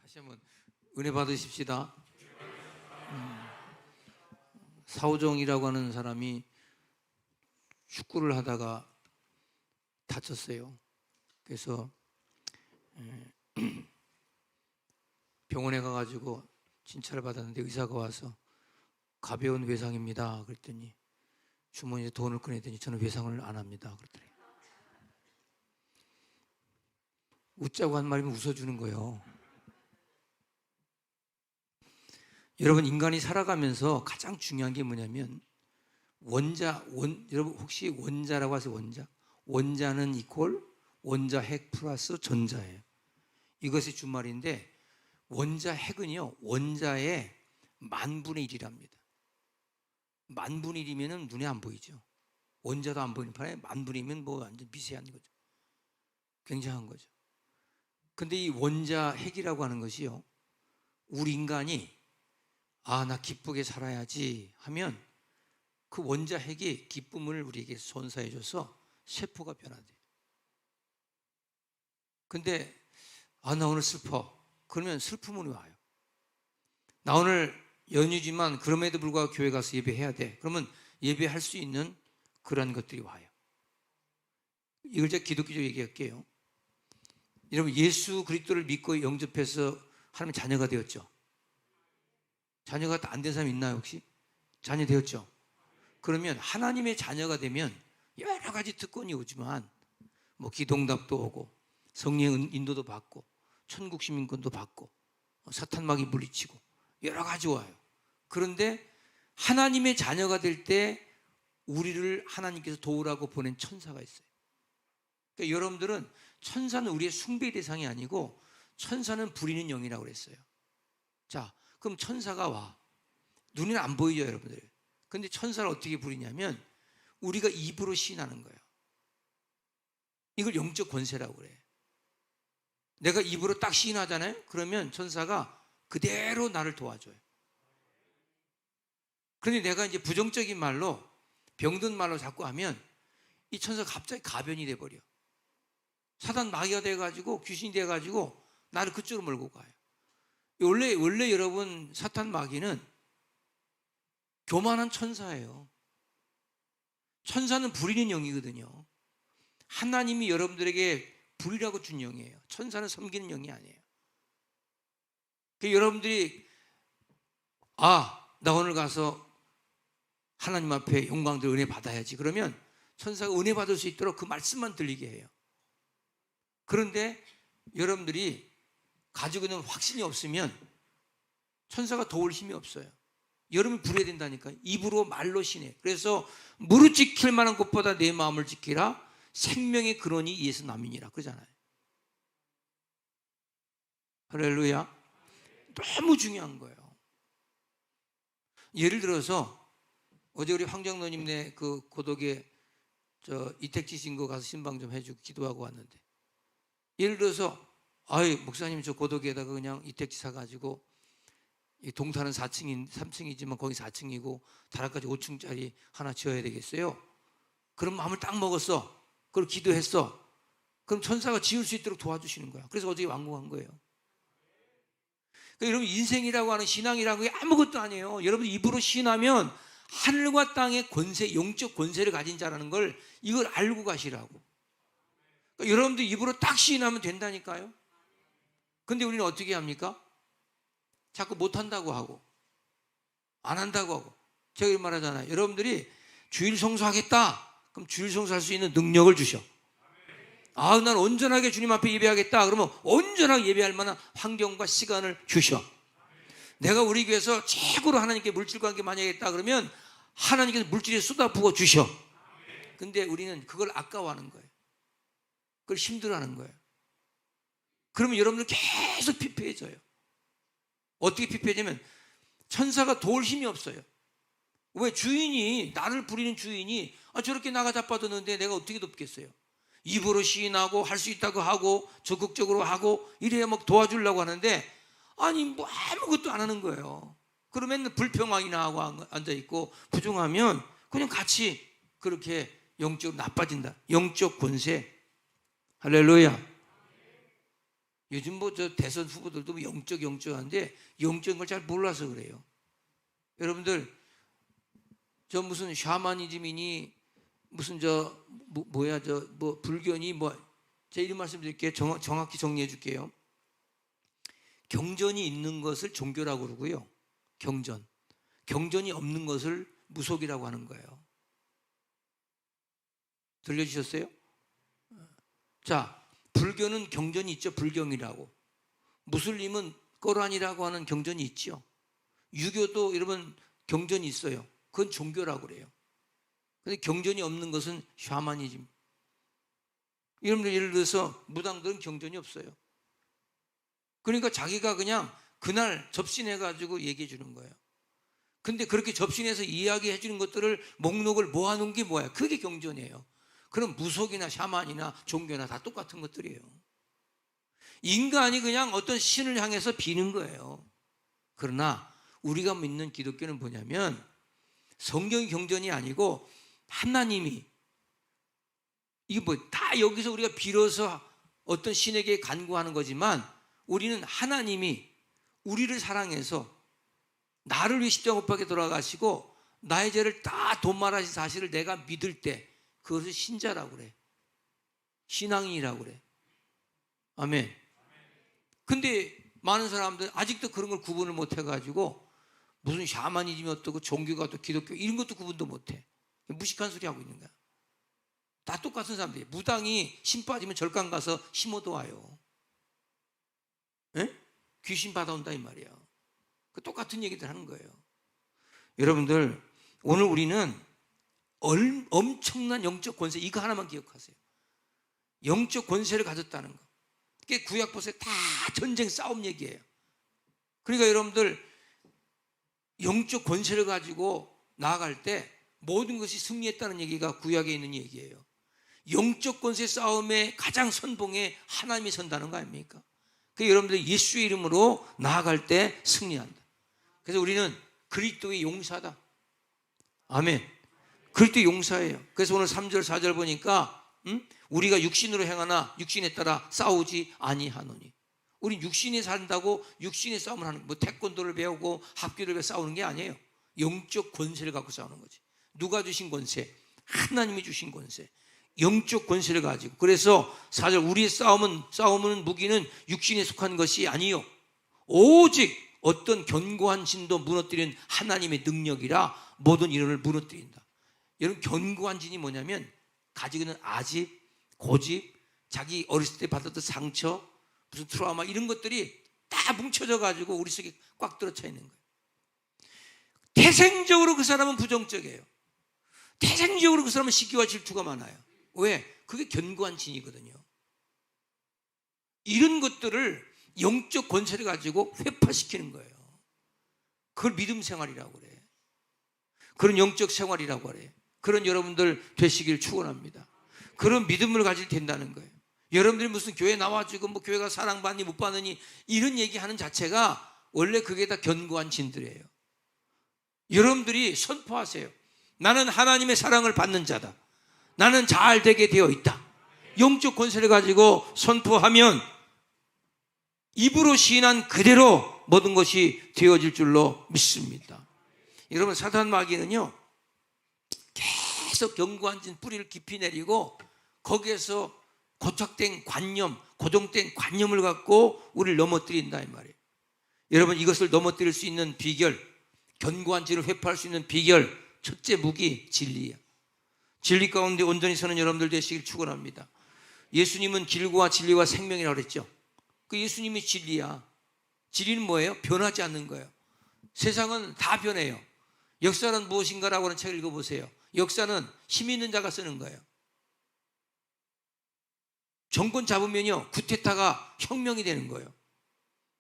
다시 한번 은혜 받으십시다. 사오정이라고 하는 사람이 축구를 하다가 다쳤어요. 그래서 병원에 가가지고 진찰을 받았는데 의사가 와서 가벼운 외상입니다. 그랬더니 주머니에 돈을 꺼내더니 저는 외상을 안 합니다. 그랬더니 웃자고 한 말이면 웃어주는 거예요. 여러분, 인간이 살아가면서 가장 중요한 게 뭐냐면 여러분 혹시 원자라고 하세요? 원자는 이퀄 원자 핵 플러스 전자예요. 이것이 준말인데 원자 핵은요 원자의 만분의 1이랍니다. 만분의 1이면 눈에 안 보이죠. 원자도 안 보이는 판에 만분이면 뭐 완전 미세한 거죠. 굉장한 거죠. 근데 이 원자 핵이라고 하는 것이요, 우리 인간이 나 기쁘게 살아야지 하면 그 원자 핵이 기쁨을 우리에게 선사해줘서 세포가 변화돼요. 근데 나 오늘 슬퍼. 그러면 슬픔이 와요. 나 오늘 연휴지만 그럼에도 불구하고 교회 가서 예배해야 돼. 그러면 예배할 수 있는 그런 것들이 와요. 이걸 제가 기독교적으로 얘기할게요. 여러분, 예수 그리스도를 믿고 영접해서 하나님의 자녀가 되었죠. 자녀가 안 된 사람 있나요 혹시? 자녀 되었죠. 그러면 하나님의 자녀가 되면 여러 가지 특권이 오지만 뭐 기도응답도 오고 성령 인도도 받고 천국 시민권도 받고 사탄마귀 물리치고 여러 가지 와요. 그런데 하나님의 자녀가 될 때 우리를 하나님께서 도우라고 보낸 천사가 있어요. 그러니까 여러분들은 천사는 우리의 숭배 대상이 아니고 천사는 부리는 영이라고 그랬어요. 자, 그럼 천사가 와. 눈에는 안 보이죠, 여러분들. 근데 천사를 어떻게 부리냐면 우리가 입으로 시인하는 거예요. 이걸 영적 권세라고 그래. 내가 입으로 딱 시인하잖아요. 그러면 천사가 그대로 나를 도와줘요. 그런데 내가 이제 부정적인 말로 병든 말로 자꾸 하면 이 천사가 갑자기 가변이 돼버려. 사단 마귀가 돼가지고 귀신이 돼가지고 나를 그쪽으로 몰고 가요. 원래 여러분 사탄 마귀는 교만한 천사예요. 천사는 부리는 영이거든요. 하나님이 여러분들에게 부리라고 준 영이에요. 천사는 섬기는 영이 아니에요. 여러분들이 나 오늘 가서 하나님 앞에 영광들 은혜 받아야지. 그러면 천사가 은혜 받을 수 있도록 그 말씀만 들리게 해요. 그런데 여러분들이 가지고 있는 확신이 없으면 천사가 도울 힘이 없어요. 여러분이 부려야 된다니까요. 입으로 말로 시내. 그래서 무릇 지킬 만한 것보다 내 마음을 지키라. 생명의 근원이 예수 남이니라 그러잖아요. 할렐루야. 너무 중요한 거예요. 예를 들어서 어제 우리 황정노님네 그 고독에 이택지 신고 가서 신방 좀 해주고 기도하고 왔는데, 예를 들어서 목사님 저 고독에다가 그냥 이택지 사가지고 동탄은 3층이지만 거기 4층이고 다락까지 5층짜리 하나 지어야 되겠어요? 그럼 마음을 딱 먹었어. 그걸 기도했어. 그럼 천사가 지을 수 있도록 도와주시는 거야. 그래서 어제 완공한 거예요. 그러니까 여러분, 인생이라고 하는 신앙이라는 게 아무것도 아니에요. 여러분 입으로 신하면 하늘과 땅의 권세, 영적 권세를 가진 자라는 걸 이걸 알고 가시라고. 그러니까 여러분들 입으로 딱 시인하면 된다니까요. 근데 우리는 어떻게 합니까? 자꾸 못한다고 하고 안 한다고 하고. 제가 이런 말 하잖아요. 여러분들이 주일 성수하겠다. 그럼 주일 성수할 수 있는 능력을 주셔. 난 온전하게 주님 앞에 예배하겠다. 그러면 온전하게 예배할 만한 환경과 시간을 주셔. 내가 우리 교회에서 최고로 하나님께 물질 관계 많이 하겠다. 그러면 하나님께서 물질에 쏟아 부어 주셔. 근데 우리는 그걸 아까워하는 거예요. 그걸 힘들어하는 거예요. 그러면 여러분들 계속 피폐해져요. 어떻게 피폐해지면 천사가 도울 힘이 없어요. 왜? 주인이, 나를 부리는 주인이 저렇게 나가 자빠졌는데 내가 어떻게 돕겠어요? 입으로 시인하고 할 수 있다고 하고 적극적으로 하고 이래야 막 도와주려고 하는데 뭐 아무것도 안 하는 거예요. 그러면 불평하기나 하고 앉아있고 부정하면 그냥 같이 그렇게 영적으로 나빠진다. 영적 권세. 할렐루야. 요즘 뭐 저 대선 후보들도 뭐 영적한데 영적인 걸 잘 몰라서 그래요. 여러분들 저 무슨 샤머니즘이니 무슨 저 뭐야 저 뭐 불교니 뭐 제 이름 말씀드릴게요. 정확히 정리해 줄게요. 경전이 있는 것을 종교라고 그러고요. 경전이 없는 것을 무속이라고 하는 거예요. 들려주셨어요? 자, 불교는 경전이 있죠. 불경이라고. 무슬림은 꼬란이라고 하는 경전이 있죠. 유교도 여러분 경전이 있어요. 그건 종교라고 그래요. 근데 경전이 없는 것은 샤머니즘. 여러분들 예를 들어서 무당들은 경전이 없어요. 그러니까 자기가 그냥 그날 접신해가지고 얘기해 주는 거예요. 근데 그렇게 접신해서 이야기해 주는 것들을 목록을 모아놓은 게 뭐야? 그게 경전이에요. 그럼 무속이나 샤만이나 종교나 다 똑같은 것들이에요. 인간이 그냥 어떤 신을 향해서 비는 거예요. 그러나 우리가 믿는 기독교는 뭐냐면 성경이 경전이 아니고 하나님이 이게 뭐 다 여기서 우리가 빌어서 어떤 신에게 간구하는 거지만 우리는 하나님이 우리를 사랑해서 나를 위해 십자가 못 박혀 돌아가시고 나의 죄를 다 돈말하신 사실을 내가 믿을 때 그것을 신자라고 그래. 신앙인이라고 그래. 아멘. 근데 많은 사람들은 아직도 그런 걸 구분을 못 해가지고 무슨 샤머니즘이 어떻고 종교가 또 기독교 이런 것도 구분도 못 해. 무식한 소리 하고 있는 거야. 다 똑같은 사람들이. 무당이 신 빠지면 절간 가서 심어도 와요. 에? 귀신 받아온다 이 말이야. 그 똑같은 얘기들 하는 거예요. 여러분들 오늘 우리는 엄청난 영적 권세 이거 하나만 기억하세요. 영적 권세를 가졌다는 거. 그게 구약 보세요. 다 전쟁 싸움 얘기예요. 그러니까 여러분들 영적 권세를 가지고 나아갈 때 모든 것이 승리했다는 얘기가 구약에 있는 얘기예요. 영적 권세 싸움의 가장 선봉에 하나님이 선다는 거 아닙니까? 그래서 여러분들 예수의 이름으로 나아갈 때 승리한다. 그래서 우리는 그리스도의 용사다. 아멘. 그리스도의 용사예요. 그래서 오늘 3절 4절 보니까 우리가 육신으로 행하나 육신에 따라 싸우지 아니하노니. 우린 육신이 산다고 육신의 싸움을 하는 뭐 태권도를 배우고 합기를 배워 싸우는 게 아니에요. 영적 권세를 갖고 싸우는 거지. 누가 주신 권세? 하나님이 주신 권세. 영적 권세를 가지고. 그래서 4절 우리의 싸우는 무기는 육신에 속한 것이 아니요 오직 어떤 견고한 진도 무너뜨리는 하나님의 능력이라 모든 이론을 무너뜨린다. 여러분 견고한 진이 뭐냐면 가지고 있는 아집, 고집, 자기 어렸을 때 받았던 상처, 무슨 트라우마 이런 것들이 다 뭉쳐져 가지고 우리 속에 꽉 들어차 있는 거예요. 태생적으로 그 사람은 부정적이에요. 태생적으로 그 사람은 시기와 질투가 많아요. 왜? 그게 견고한 진이거든요. 이런 것들을 영적 권세를 가지고 회파시키는 거예요. 그걸 믿음 생활이라고 그래. 그런 영적 생활이라고 그래. 그런 여러분들 되시길 축원합니다. 그런 믿음을 가질 된다는 거예요. 여러분들이 무슨 교회 나와주고 뭐 교회가 사랑받니 못 받느니 이런 얘기하는 자체가 원래 그게 다 견고한 진들이에요. 여러분들이 선포하세요. 나는 하나님의 사랑을 받는 자다. 나는 잘 되게 되어 있다. 영적 권세를 가지고 선포하면 입으로 시인한 그대로 모든 것이 되어질 줄로 믿습니다. 여러분 사탄 마귀는요 계속 견고한 진 뿌리를 깊이 내리고 거기에서 고착된 관념, 고정된 관념을 갖고 우리를 넘어뜨린다 이 말이에요. 여러분 이것을 넘어뜨릴 수 있는 비결, 견고한 진을 회파할 수 있는 비결, 첫째 무기 진리야. 진리 가운데 온전히 서는 여러분들 되시길 축원합니다. 예수님은 길과 진리와 생명이라고 그랬죠. 그 예수님이 진리야. 진리는 뭐예요? 변하지 않는 거예요. 세상은 다 변해요. 역사는 무엇인가라고 하는 책을 읽어보세요. 역사는 힘 있는 자가 쓰는 거예요. 정권 잡으면요 쿠데타가 혁명이 되는 거예요.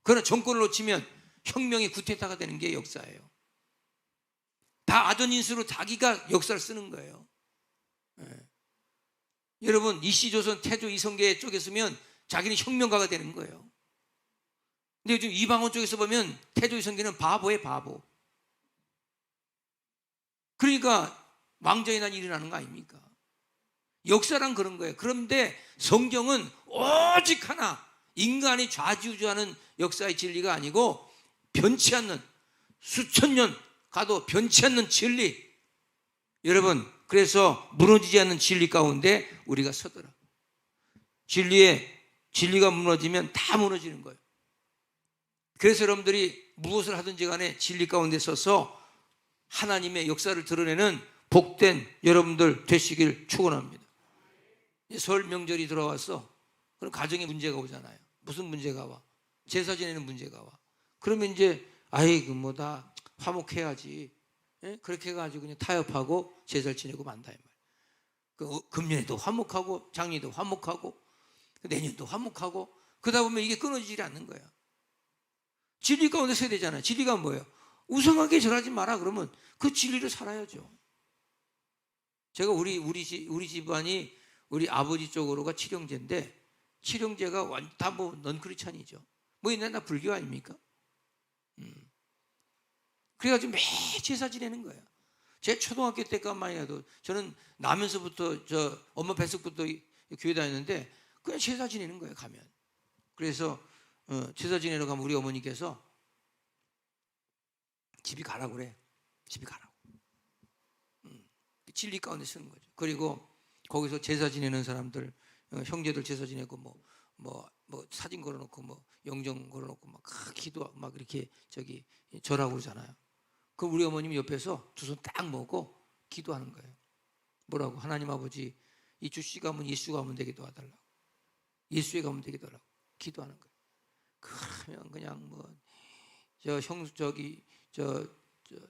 그러나 정권을 놓치면 혁명이 쿠데타가 되는 게 역사예요. 다 아전인수로 자기가 역사를 쓰는 거예요. 네. 여러분 이씨조선 태조 이성계 쪽에 서면 자기는 혁명가가 되는 거예요. 근데 요즘 이방원 쪽에서 보면 태조 이성계는 바보예요. 바보. 그러니까 왕정의 난이 일어나는 거 아닙니까? 역사란 그런 거예요. 그런데 성경은 오직 하나 인간이 좌지우지하는 역사의 진리가 아니고 변치 않는, 수천 년 가도 변치 않는 진리. 여러분, 그래서 무너지지 않는 진리 가운데 우리가 서더라. 진리가 무너지면 다 무너지는 거예요. 그래서 여러분들이 무엇을 하든지 간에 진리 가운데 서서 하나님의 역사를 드러내는 복된 여러분들 되시길 축원합니다. 설 명절이 들어와서 그럼 가정에 문제가 오잖아요. 무슨 문제가 와? 제사 지내는 문제가 와. 그러면 이제 아이고 뭐 다 화목해야지. 예? 그렇게 해가지고 그냥 타협하고 제사를 지내고 만다 이 말이에요. 금년에도 화목하고 작년에도 화목하고 내년도 화목하고 그러다 보면 이게 끊어지지 않는 거야. 진리 가운데 서야 되잖아요. 진리가 뭐예요? 우상하게 절하지 마라 그러면 그 진리를 살아야죠. 제가 우리 집안이 우리 아버지 쪽으로가 칠형제인데 칠형제가 다 뭐 넌크리스찬이죠. 뭐 옛날 불교 아닙니까? 그래가지고 매 제사 지내는 거예요. 제 초등학교 때까만 해도 저는 나면서부터 엄마 뱃속부터 교회 다녔는데 그냥 제사 지내는 거예요. 가면. 그래서 제사 지내러 가면 우리 어머니께서 집이 가라고 그래. 집이 가라고. 진리 가운데 쓰는 거죠. 그리고 거기서 제사 지내는 사람들, 형제들 제사 지내고 뭐 사진 걸어놓고 뭐 영정 걸어놓고 막 기도하고 막 이렇게 절하고 그러잖아요. 그 우리 어머님이 옆에서 두 손 딱 모으고 기도하는 거예요. 뭐라고? 하나님 아버지, 이 주씨 가면 예수 가면 되게 도와달라고. 예수에 가면 되게 도와달라고 기도하는 거예요. 그러면 그냥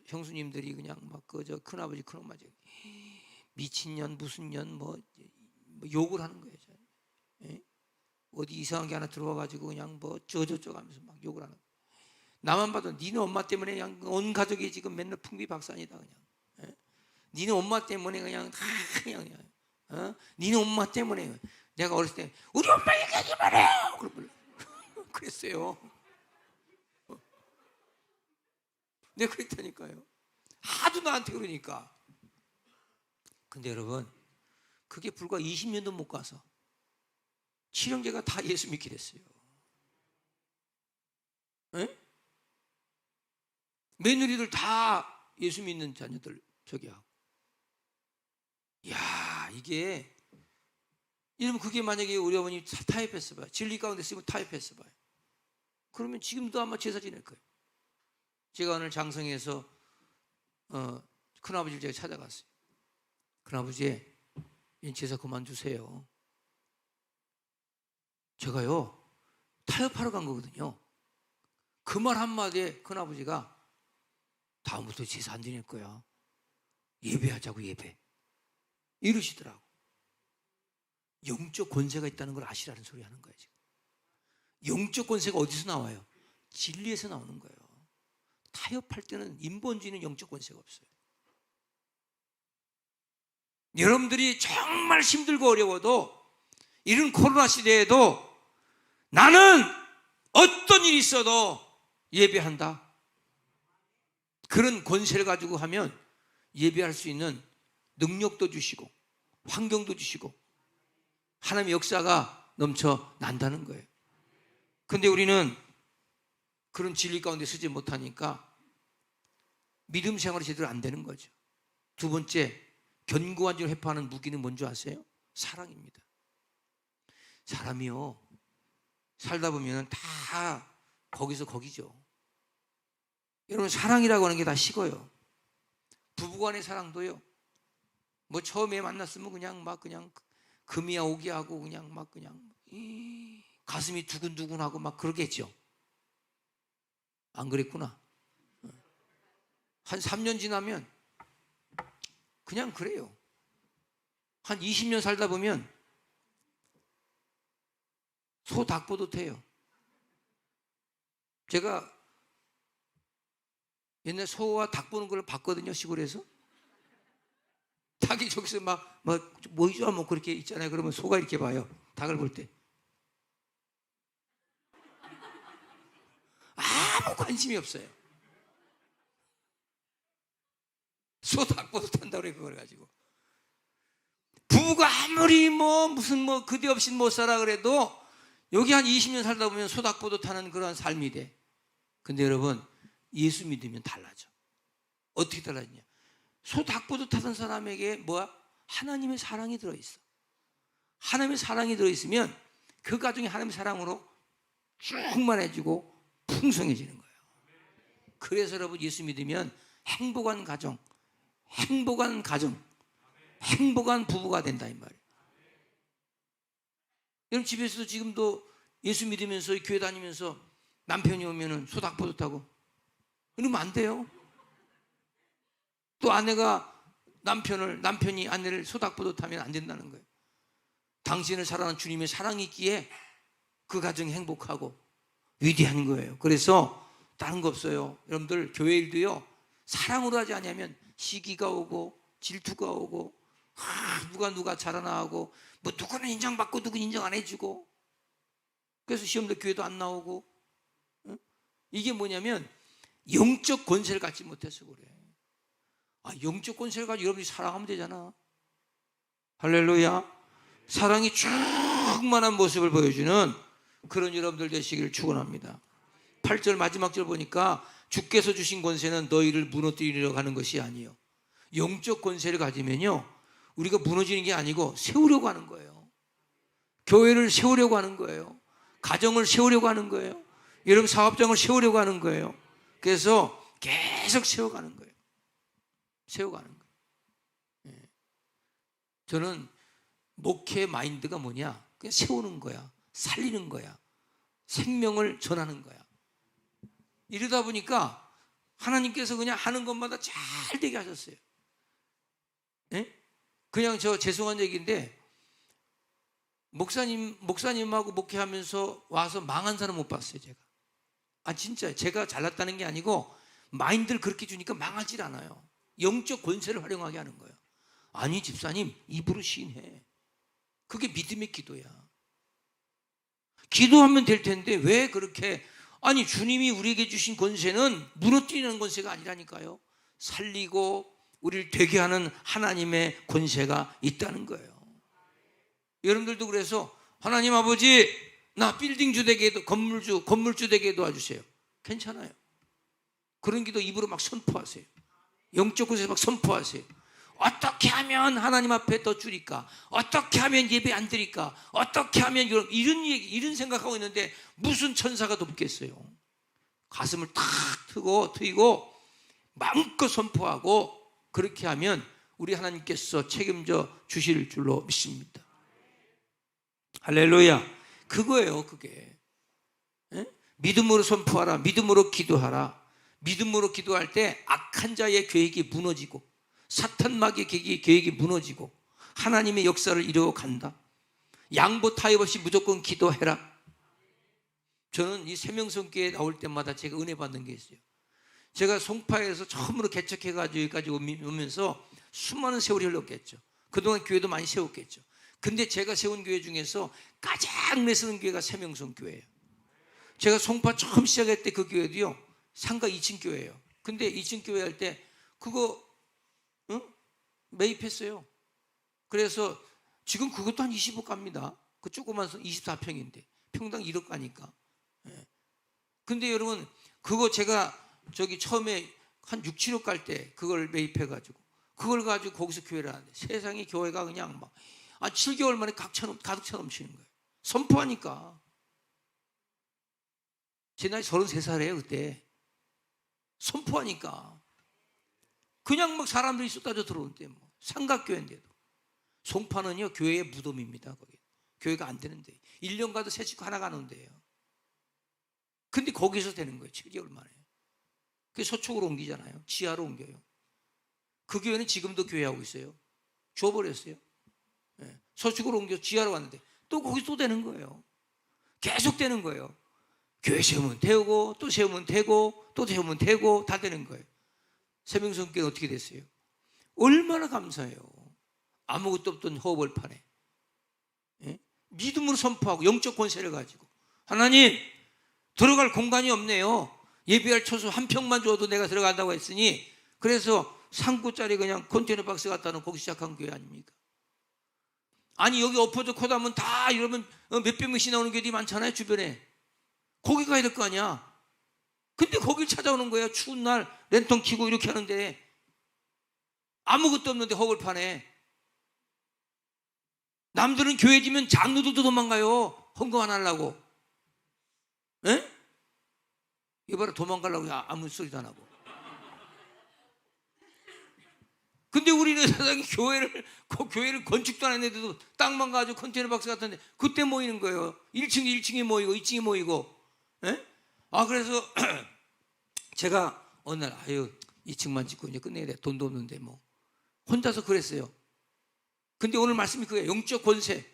형수님들이 그냥 막 큰아버지 큰엄마지 미친년 무슨 년 뭐 욕을 하는 거예요. 예? 어디 이상한 게 하나 들어와가지고 그냥 뭐 저저저 하면서 막 욕을 하는 거예요. 나만 봐도 니네 엄마 때문에 그냥 온 가족이 지금 맨날 풍비박산이다 그냥. 예? 니네 엄마 때문에 그냥 다 그냥 니네 엄마 때문에. 내가 어렸을 때 우리 엄마 얘기하지 말아요 그랬어요. 내가 그랬다니까요. 하도 나한테 그러니까. 근데 여러분 그게 불과 20년도 못 가서 칠형제가 다 예수 믿게 됐어요. 에? 며느리들 다 예수 믿는 자녀들 하고. 야 이게 이러면 그게 만약에 우리 어머니 타협했어 봐요. 진리 가운데 쓰면 타협했어 봐요. 그러면 지금도 아마 제사 지낼 거예요. 제가 오늘 장성에서 큰아버지를 제가 찾아갔어요. 큰아버지 제사 그만두세요. 제가요 타협하러 간 거거든요. 그 말 한마디에 큰아버지가 다음부터 제사 안 지낼 거야. 예배하자고 예배. 이러시더라고. 영적 권세가 있다는 걸 아시라는 소리 하는 거예요. 지금. 영적 권세가 어디서 나와요? 진리에서 나오는 거예요. 타협할 때는 인본주의는 영적 권세가 없어요. 여러분들이 정말 힘들고 어려워도 이런 코로나 시대에도 나는 어떤 일이 있어도 예배한다. 그런 권세를 가지고 하면 예배할 수 있는 능력도 주시고 환경도 주시고 하나님의 역사가 넘쳐 난다는 거예요. 근데 우리는 그런 진리 가운데 서지 못하니까 믿음 생활이 제대로 안 되는 거죠. 두 번째, 견고한 줄 회파하는 무기는 뭔지 아세요? 사랑입니다. 사람이요 살다 보면 다 거기서 거기죠. 여러분 사랑이라고 하는 게 다 식어요. 부부간의 사랑도요. 뭐 처음에 만났으면 그냥 금이야 오기 하고 그냥 가슴이 두근두근하고 막 그러겠죠. 안 그랬구나. 한 3년 지나면 그냥 그래요. 한 20년 살다 보면 소 닭 보듯 해요. 제가 옛날 소와 닭 보는 걸 봤거든요. 시골에서. 닭이 저기서 뭐죠? 뭐 그렇게 있잖아요. 그러면 소가 이렇게 봐요. 닭을 볼 때. 아무 관심이 없어요. 소 닭 보듯 한다고 그래 그걸 가지고. 부부가 아무리 무슨 그대 없이 못 살아 그래도 여기 한 20년 살다 보면 소닥보도 타는 그런 삶이 돼. 근데 여러분, 예수 믿으면 달라져. 어떻게 달라지냐? 소닥보도 타던 사람에게 뭐야? 하나님의 사랑이 들어있어. 하나님의 사랑이 들어있으면 그 가정이 하나님의 사랑으로 충만해지고 풍성해지는 거예요. 그래서 여러분, 예수 믿으면 행복한 가정, 행복한 가정, 행복한 부부가 된다 이 말이에요. 여러분, 집에서도 지금도 예수 믿으면서 교회 다니면서 남편이 오면은 소닥보도 타고 이러면 안 돼요. 또 아내가 남편이 아내를 소닥보도 타면 안 된다는 거예요. 당신을 사랑하는 주님의 사랑이 있기에 그 가정이 행복하고 위대한 거예요. 그래서 다른 거 없어요. 여러분들, 교회 일도요, 사랑으로 하지 않으면 시기가 오고 질투가 오고 누가 자라나고 뭐 누구는 인정받고 누구는 인정 안 해주고, 그래서 시험도 교회도 안 나오고. 이게 뭐냐면 영적 권세를 갖지 못해서 그래. 영적 권세를 가지고 여러분이 사랑하면 되잖아. 할렐루야. 사랑이 충만한 모습을 보여주는 그런 여러분들 되시기를 축원합니다. 8절 마지막 절 보니까 주께서 주신 권세는 너희를 무너뜨리려 하는 것이 아니요, 영적 권세를 가지면요, 우리가 무너지는 게 아니고 세우려고 하는 거예요. 교회를 세우려고 하는 거예요. 가정을 세우려고 하는 거예요. 여러분 사업장을 세우려고 하는 거예요. 그래서 계속 세워가는 거예요. 세워가는 거예요. 저는 목회 마인드가 뭐냐? 그냥 세우는 거야. 살리는 거야. 생명을 전하는 거야. 이러다 보니까 하나님께서 그냥 하는 것마다 잘 되게 하셨어요. 그냥 죄송한 얘기인데, 목사님하고 목회하면서 와서 망한 사람 못 봤어요, 제가. 진짜 제가 잘났다는 게 아니고 마인드를 그렇게 주니까 망하질 않아요. 영적 권세를 활용하게 하는 거예요. 아니 집사님, 입으로 시인해. 그게 믿음의 기도야. 기도하면 될 텐데 왜 그렇게, 주님이 우리에게 주신 권세는 무너뜨리는 권세가 아니라니까요. 살리고 우리를 되게 하는 하나님의 권세가 있다는 거예요. 여러분들도 그래서 하나님 아버지, 나 빌딩주 되게, 건물주 되게 도와주세요. 괜찮아요. 그런 기도 입으로 막 선포하세요. 영적 곳에서 막 선포하세요. 어떻게 하면 하나님 앞에 더 줄일까? 어떻게 하면 예배 안 드릴까? 어떻게 하면 이런 생각하고 있는데 무슨 천사가 돕겠어요? 가슴을 탁 트이고 마음껏 선포하고, 그렇게 하면 우리 하나님께서 책임져 주실 줄로 믿습니다. 할렐루야. 그거예요, 그게. 믿음으로 선포하라. 믿음으로 기도하라. 믿음으로 기도할 때 악한 자의 계획이 무너지고 사탄 마귀의 계획이 무너지고 하나님의 역사를 이루어 간다. 양보 타협 없이 무조건 기도해라. 저는 이 세명성교회 나올 때마다 제가 은혜 받는 게 있어요. 제가 송파에서 처음으로 개척해가지고 여기까지 오면서 수많은 세월이 흘렀겠죠. 그동안 교회도 많이 세웠겠죠. 근데 제가 세운 교회 중에서 가장 내쓰는 교회가 세명성교회예요. 제가 송파 처음 시작할 때 그 교회도요, 상가 2층 교회예요. 근데 2층 교회 할 때 그거 매입했어요. 그래서 지금 그것도 한 20억 갑니다. 그 조그만 24평인데 평당 1억 가니까. 근데 여러분, 그거 제가 처음에 한 6, 7억 갈 때 그걸 매입해가지고 그걸 가지고 거기서 교회를 하는데 세상에 교회가 그냥 막 7개월 만에 가득 차 넘치는 거예요. 선포하니까. 제 나이 33살이에요 그때. 선포하니까 그냥 막 사람들이 쏟아져 들어오는데, 삼각교회인데도. 송파는요 교회의 무덤입니다. 거기 교회가 안 되는데 1년 가도 새 식구 하나 가는데요. 근데 거기서 되는 거예요. 7개월 만에. 그게 서쪽으로 옮기잖아요. 지하로 옮겨요. 그 교회는 지금도 교회하고 있어요. 줘버렸어요. 서쪽으로 옮겨 지하로 왔는데 또 거기 또 되는 거예요. 계속 되는 거예요. 교회 세우면 되고 또 세우면 되고 또 세우면 되고 다 되는 거예요. 세명성교회는 어떻게 됐어요? 얼마나 감사해요. 아무것도 없던 허벌판에 믿음으로 선포하고 영적 권세를 가지고, 하나님 들어갈 공간이 없네요. 예배할 처소 한 평만 줘도 내가 들어간다고 했으니, 그래서 상구짜리 그냥 컨테이너 박스 갖다 놓고 거기 시작한 교회 아닙니까? 아니 여기 엎어져 코다면 다 이러면 몇백 명씩 나오는 교회들이 많잖아요 주변에. 거기 가야 될 거 아니야. 근데 거길 찾아오는 거예요. 추운 날 랜턴 켜고 이렇게 하는데 아무것도 없는데 허벌판에. 남들은 교회 지면 장로들도 도망가요. 헌금 안 하려고. 에? 이거 봐라, 도망가려고 아무 소리도 안 하고. 근데 우리는 세상에 교회를 건축도 안 했는데도 땅만 가지고 컨테이너 박스 같은데 그때 모이는 거예요. 1층에 모이고 2층에 모이고. 에? 그래서 제가 어느 날 2층만 짓고 이제 끝내야 돼. 돈도 없는데 뭐. 혼자서 그랬어요. 근데 오늘 말씀이 그거예요. 영적 권세.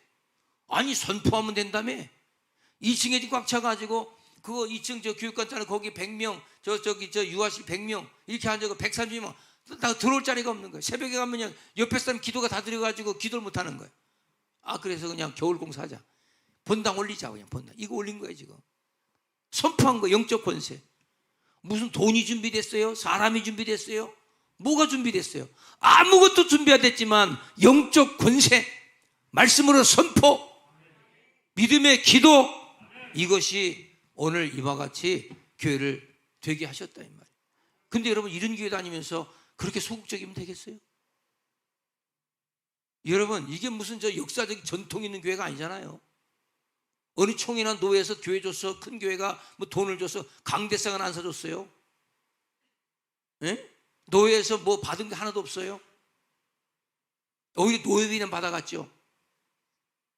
아니 선포하면 된다며. 2층에 지금 꽉 차가지고 그거 2층 저 교육관잖아요. 거기 100명 저기 유아실 100명 이렇게 앉아서 130명 다 들어올 자리가 없는 거예요. 새벽에 가면 그냥 옆에 사람 기도가 다 들어가지고 기도를 못 하는 거예요. 그래서 그냥 겨울 공사하자. 본당 올리자. 그냥 본당. 이거 올린 거예요 지금. 선포한 거. 영적 권세. 무슨 돈이 준비됐어요? 사람이 준비됐어요? 뭐가 준비됐어요? 아무것도 준비 안 됐지만 영적 권세, 말씀으로 선포, 믿음의 기도, 이것이 오늘 이와 같이 교회를 되게 하셨다 이 말이에요. 근데 여러분 이런 교회 다니면서 그렇게 소극적이면 되겠어요? 여러분 이게 무슨 저 역사적 전통 있는 교회가 아니잖아요. 어느 총회나 노회에서 교회 줬어. 큰 교회가 뭐 돈을 줘서 강대상은 안 사줬어요. 에? 노회에서 뭐 받은 게 하나도 없어요. 오히려 노예비는 받아갔죠.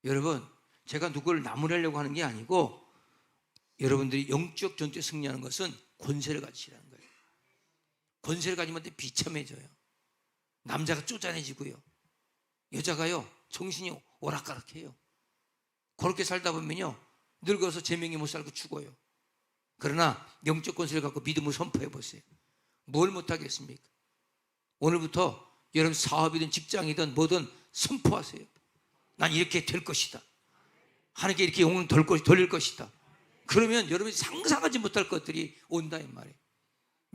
여러분 제가 누구를 나무라려고 하는 게 아니고 여러분들이 영적 전투에 승리하는 것은 권세를 가지시라는 거예요. 권세를 가지면 비참해져요. 남자가 쪼잔해지고요. 여자가요 정신이 오락가락해요. 그렇게 살다 보면요 늙어서 제명이 못 살고 죽어요. 그러나 영적 권세를 갖고 믿음을 선포해 보세요. 뭘 못하겠습니까? 오늘부터 여러분 사업이든 직장이든 뭐든 선포하세요. 난 이렇게 될 것이다. 하나님께 이렇게 영혼 돌릴 것이다. 그러면 여러분이 상상하지 못할 것들이 온다 이 말이에요.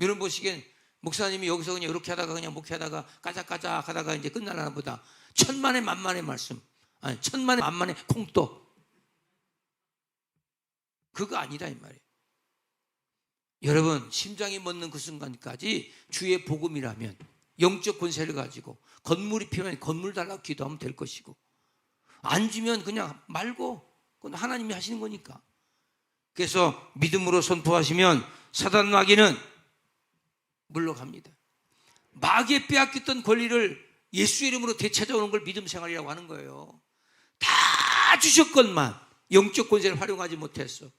여러분 보시기엔 목사님이 여기서 그냥 이렇게 하다가 그냥 목회하다가 까작까작 하다가 이제 끝나려나 보다. 천만의 만만의 말씀, 아니 천만의 만만의 콩떡, 그거 아니다 이 말이에요. 여러분 심장이 멎는 그 순간까지 주의 복음이라면 영적 권세를 가지고 건물이 필요하면 건물 달라고 기도하면 될 것이고, 안 주면 그냥 말고 그건 하나님이 하시는 거니까. 그래서 믿음으로 선포하시면 사단 마귀는 물러갑니다. 마귀에 빼앗겼던 권리를 예수 이름으로 되찾아오는 걸 믿음 생활이라고 하는 거예요. 다 주셨건만 영적 권세를 활용하지 못했어.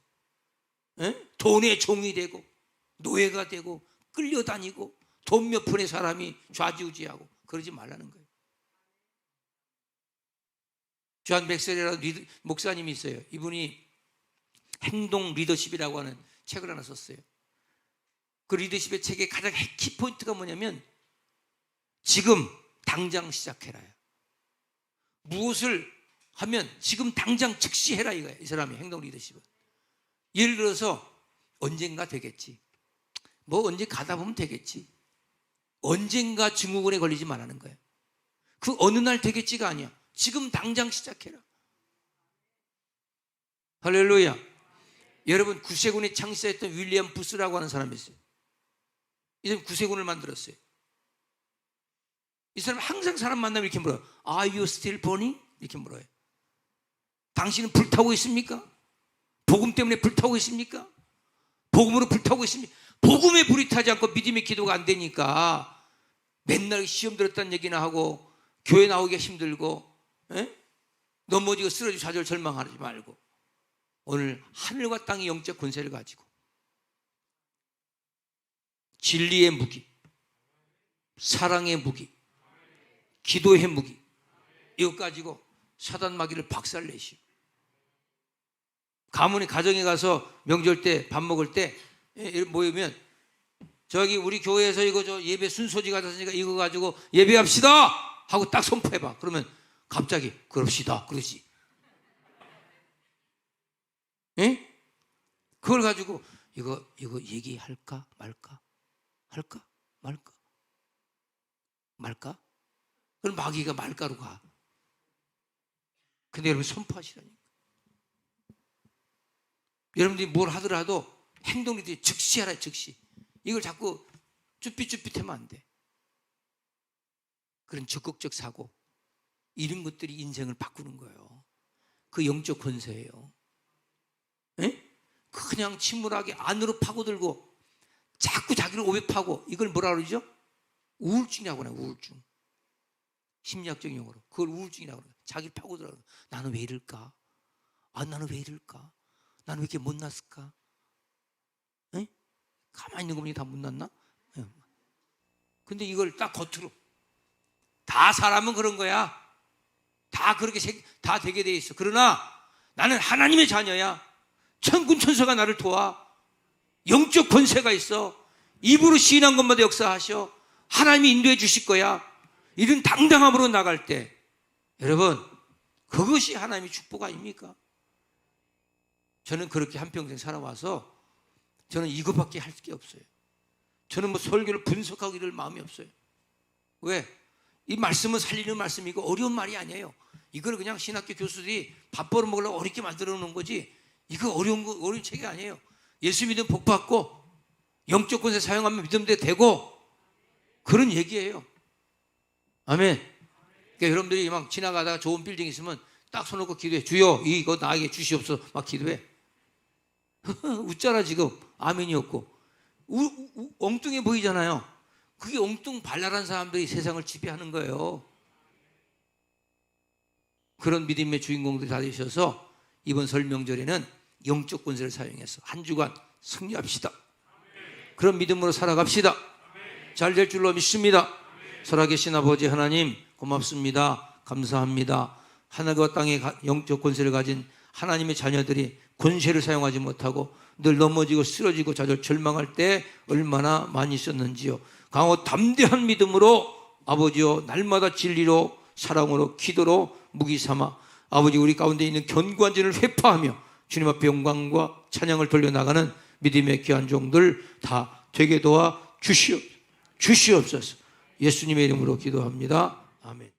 돈의 종이 되고 노예가 되고 끌려다니고 돈 몇 푼의 사람이 좌지우지하고 그러지 말라는 거예요. 존 맥셀이라는 목사님이 있어요. 이분이 행동 리더십이라고 하는 책을 하나 썼어요. 그 리더십의 책의 가장 키포인트가 뭐냐면 지금 당장 시작해라요. 무엇을 하면 지금 당장 즉시 해라 이거예요. 이 사람의 행동 리더십은. 예를 들어서 언젠가 되겠지, 뭐 언제 가다 보면 되겠지, 언젠가 증후군에 걸리지 말라는 거예요. 그 어느 날 되겠지가 아니야. 지금 당장 시작해라. 할렐루야. 여러분 구세군의 창시자였던 윌리엄 부스라고 하는 사람이 있어요. 이 사람 구세군을 만들었어요. 이 사람 항상 사람 만나면 이렇게 물어요. Are you still burning? 이렇게 물어요. 당신은 불타고 있습니까? 복음 때문에 불타고 있습니까? 복음으로 불타고 있습니까? 복음에 불이 타지 않고 믿음의 기도가 안 되니까 맨날 시험 들었다는 얘기나 하고 교회 나오기가 힘들고 넘어지고 쓰러지고 좌절 절망하지 말고 오늘 하늘과 땅의 영적 권세를 가지고 진리의 무기, 사랑의 무기, 기도의 무기, 이것 가지고 사단 마귀를 박살내시오. 가문의 가정에 가서 명절 때 밥 먹을 때 모이면 저기 우리 교회에서 이거 저 예배 순서지가 됐으니까 이거 가지고 예배합시다 하고 딱 선포해봐. 그러면 갑자기 그럽시다 그러지. 예? 그걸 가지고 이거 얘기할까 말까? 할까 말까? 말까? 그럼 마귀가 말까로 가. 근데 여러분 선포하시라니까. 여러분들이 뭘 하더라도 행동이 즉시 하라, 즉시. 이걸 자꾸 쭈삣쭈삣하면 안 돼. 그런 적극적 사고, 이런 것들이 인생을 바꾸는 거예요. 그 영적 권세예요. 에? 그냥 침울하게 안으로 파고들고 자꾸 자기를 오백하고, 이걸 뭐라 그러죠? 우울증이라고 해요. 우울증. 심리학적 용어로 그걸 우울증이라고 해요. 자기를 파고들어. 나는 왜 이럴까? 나는 왜 이럴까? 나는 왜 이렇게 못났을까? 에? 가만히 있는 거 보니 다 못났나? 근데 이걸 딱 겉으로, 다 사람은 그런 거야. 다 그렇게 다 되게 돼 있어. 그러나 나는 하나님의 자녀야. 천군 천사가 나를 도와. 영적 권세가 있어. 입으로 시인한 것마다 역사하셔. 하나님이 인도해 주실 거야. 이런 당당함으로 나갈 때, 여러분, 그것이 하나님의 축복 아닙니까? 저는 그렇게 한평생 살아와서 저는 이것밖에 할 게 없어요. 저는 뭐 설교를 분석하고 이럴 마음이 없어요. 왜? 이 말씀은 살리는 말씀이고 어려운 말이 아니에요. 이걸 그냥 신학교 교수들이 밥 벌어 먹으려고 어렵게 만들어 놓은 거지, 이거 어려운 책이 아니에요. 예수 믿으면 복 받고 영적 권세 사용하면 믿음대 되고, 그런 얘기예요. 아멘. 그러니까 여러분들이 막 지나가다가 좋은 빌딩 있으면 딱 손 놓고 기도해. 주여 이거 나에게 주시옵소서. 막 기도해. 웃잖아 지금. 아멘이 없고 엉뚱해 보이잖아요. 그게 엉뚱 발랄한 사람들이 세상을 지배하는 거예요. 그런 믿음의 주인공들이 다 되셔서 이번 설 명절에는 영적 권세를 사용해서 한 주간 승리합시다. 그런 믿음으로 살아갑시다. 잘 될 줄로 믿습니다. 살아계신 아버지 하나님, 고맙습니다. 감사합니다. 하늘과 땅의 영적 권세를 가진 하나님의 자녀들이 권세를 사용하지 못하고 늘 넘어지고 쓰러지고 절망할 때 얼마나 많이 있었는지요. 강하고 담대한 믿음으로 아버지여, 날마다 진리로 사랑으로 기도로 무기 삼아 아버지 우리 가운데 있는 견고한 죄를 회파하며 주님 앞에 영광과 찬양을 돌려나가는 믿음의 귀한 종들 다 되게 도와 주시옵소서. 예수님의 이름으로 기도합니다. 아멘.